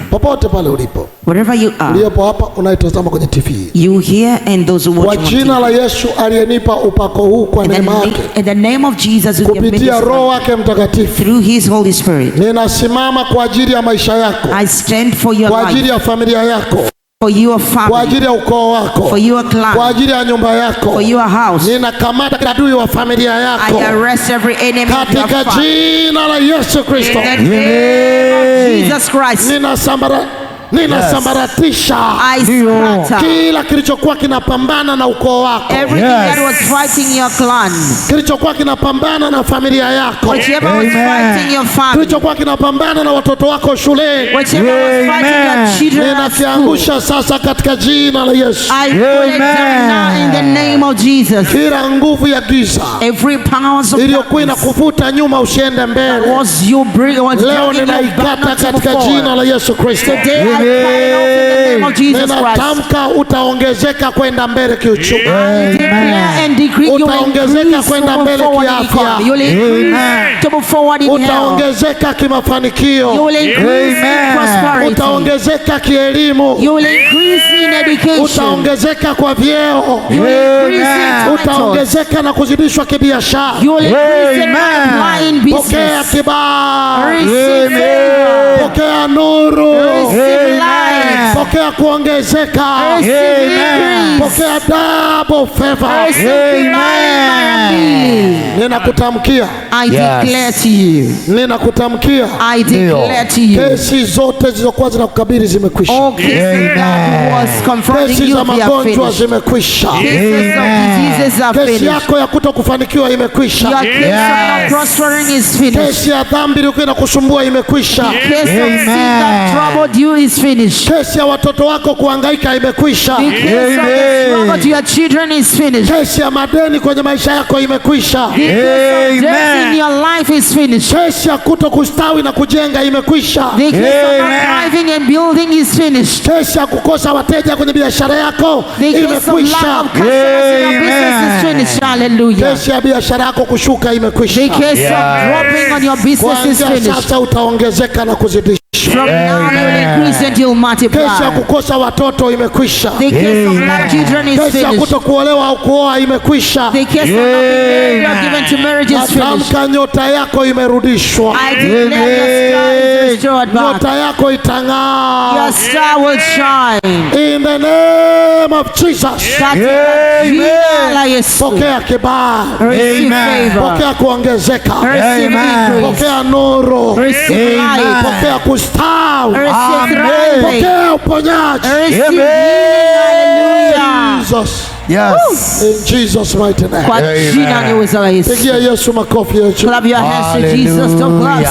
Popote pale ulipo. Wherever you are. Ulipo hapa unaitazama kwenye TV. You hear and those who watch. Kwa jina la Yesu aliyenipa upako huu kwa neema yake. In the name of Jesus who gave me kupitia Roho wake Mtakatifu. Through his Holy Spirit. Ninasimama kwa ajili ya maisha yako. I stand for your life. Kwa ajili ya familia yako. For your family. Kwa ajili ya ukoo wako. For your clan. Kwa ajili ya nyumba yako. For your house. Ninakamata adui wa familia yako. I arrest every enemy of your family. Katika jina la Yesu Kristo. In the name of Jesus Christ. Ninasambaratisha kila kilichokuwa kinapambana na ukoo wako. Everything that was fighting your clan. Kilichokuwa kinapambana na familia yako. Whichever was fighting your family. Kilichokuwa kinapambana na watoto wako shuleni. Whichever was fighting your children. Ninakiangusha sasa katika jina la Yesu. I put it down now in the name of Jesus. Kila nguvu ya giza every powers of iliyokuwa inakuvuta nyuma usiende mbele. Leo ninaikata katika jina la Yesu Kristo. Ninatamka utaongezeka kwenda mbele kiuchumi. Utaongezeka kwenda mbele kiafya. Utaongezeka kimafanikio. Utaongezeka kielimu. Utaongezeka kwa vyeo. Utaongezeka na kuzidishwa kibiashara. Pokea kibali. Pokea nuru. Pokea kuongezeka. Pokea double favor. Ninakutamkia. I declare to you. Ninakutamkia. I declare to you. Kesi zote zilizokuwa zinakukabili zimekwisha. All cases that was confronting kesi you za magonjwa zimekwisha. Cases of diseases are finished. Kesi yako ya kutokufanikiwa imekwisha. Your case of not prospering is finished. Kesi ya dhambi iliyokuwa inakusumbua imekwisha. The case of sin that troubled you is finished. Kesi ya watoto wako kuhangaika imekwisha. The case of the struggle to your children is finished. Kesi ya madeni kwenye maisha yako imekwisha. The case of death in your life is finished. Kesi ya kutokustawi na kujenga imekwisha. The case of not thriving and building is finished. Kesi ya kukosa wateja kwenye biashara yako imekwisha. The case of lack of customers in your business is finished. Hallelujah. Kesi ya biashara yako kushuka imekwisha. The case of dropping on your business is finished. Sasa utaongezeka na kuzidisha. From now you will increase and you will multiply. Kesi ya kukosa watoto imekwisha. The case of lack children is finished. Kesi ya kutokuolewa au kuoa imekwisha. The case of not being married or given to marriage is finished. Natamka nyota yako imerudishwa. I declare your star is restored back. Nyota yako itang'aa. Your star will shine. In the name of Jesus. Pokea kibali. Pokea kuongezeka. Pokea nuru. Pokea kustawi. Pokea uponyaji. Jesus. Yes. In Jesus' mighty name. Kwa jina ni uweza wa Yesu. Pigia Yesu makofi ya juu. Clap your hands to Jesus. Don't clap.